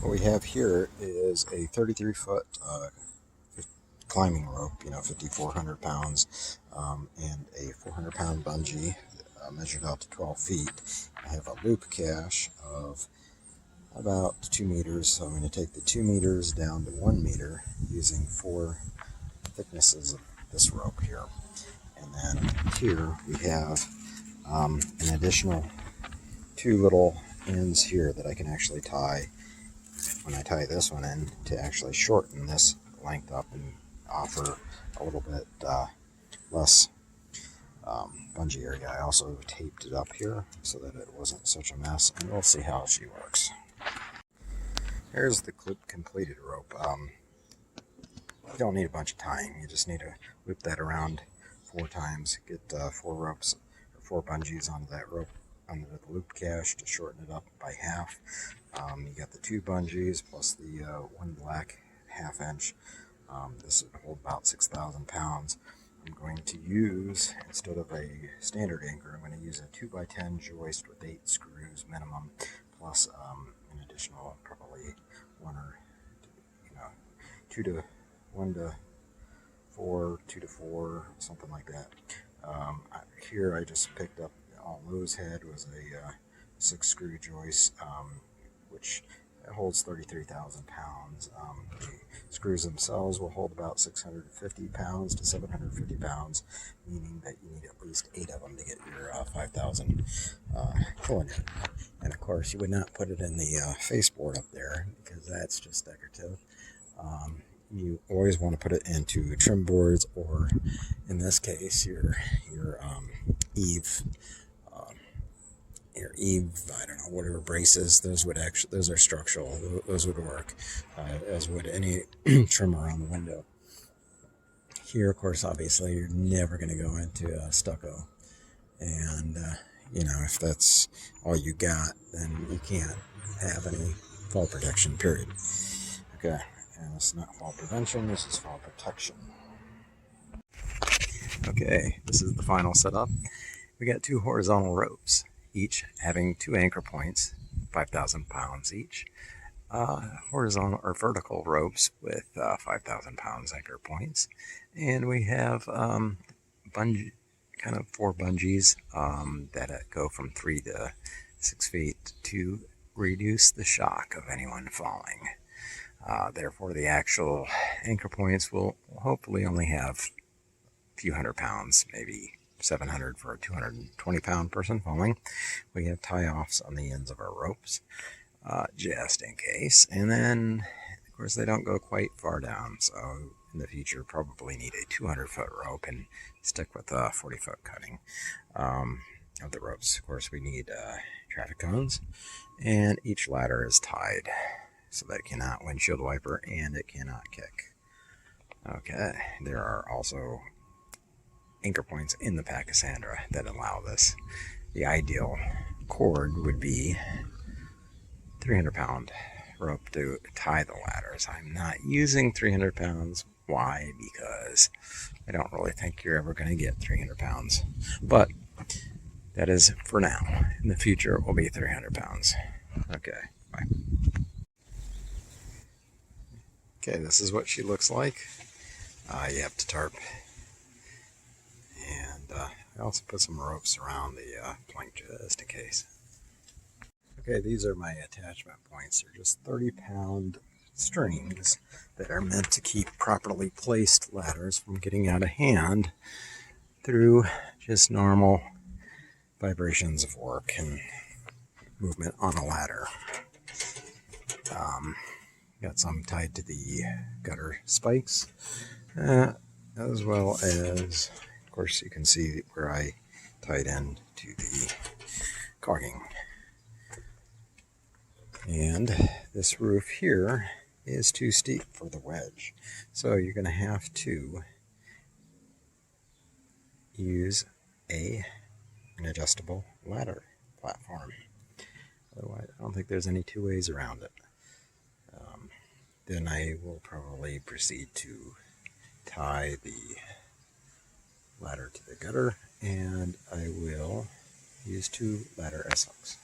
What we have here is a 33-foot climbing rope, 5,400 pounds, and a 400-pound bungee measured out to 12 feet. I have a loop cache of about 2 meters, so I'm going to take the 2 meters down to 1 meter using 4 thicknesses of this rope here. And then here we have an additional 2 little ends here that I can actually tie when I tie this one in to actually shorten this length up and offer a little bit less bungee area. I also taped it up here so that it wasn't such a mess, and we'll see how she works. Here's the completed rope. You don't need a bunch of tying. You just need to whip that around 4 times, get 4 ropes or 4 bungees onto that rope, under the loop cache to shorten it up by half. You got the 2 bungees plus the 1 black 1/2 inch. This would hold about 6,000 pounds. I'm going to use, instead of a standard anchor, I'm going to use a 2x10 joist with 8 screws minimum, plus an additional probably 1 to 4, 2 to 4, something like that. Here I just picked up on Lowe's head was a 6 screw joist, which holds 33,000 pounds. The screws themselves will hold about 650 pounds to 750 pounds, meaning that you need at least 8 of them to get your 5,000 pulling it. And of course, you would not put it in the faceboard up there because that's just decorative. You always want to put it into trim boards, or in this case, your eave, I don't know, whatever braces. Those are structural. Those would work, as would any trimmer on the window. Here, of course, obviously, you're never going to go into stucco, and if that's all you got, then you can't have any fall protection. Period. Okay. And this is not fall prevention, this is fall protection. Okay, this is the final setup. We got 2 horizontal ropes, each having 2 anchor points, 5,000 pounds each. Horizontal or vertical ropes with 5,000 pounds anchor points. And we have 4 bungees that go from 3 to 6 feet to reduce the shock of anyone falling. Therefore, the actual anchor points will hopefully only have a few hundred pounds, maybe 700 for a 220-pound person falling. We have tie-offs on the ends of our ropes, just in case. And then, of course, they don't go quite far down, so in the future probably need a 200-foot rope and stick with a 40-foot cutting of the ropes. Of course, we need traffic cones, and each ladder is tied so that it cannot windshield wiper and it cannot kick. Okay, there are also anchor points in the Pachysandra that allow this. The ideal cord would be 300-pound rope to tie the ladders. I'm not using 300 pounds. Why? Because I don't really think you're ever going to get 300 pounds. But that is for now. In the future, it will be 300 pounds. Okay, bye. Okay, this is what she looks like. You have to tarp. And I also put some ropes around the plank just in case. Okay, these are my attachment points. They're just 30-pound strings that are meant to keep properly placed ladders from getting out of hand through just normal vibrations of work and movement on a ladder. Got some tied to the gutter spikes, as well as, of course, you can see where I tied in to the caulking. And this roof here is too steep for the wedge, so you're going to have to use an adjustable ladder platform. Otherwise, I don't think there's any 2 ways around it. Then I will probably proceed to tie the ladder to the gutter, and I will use 2 ladder S-hooks.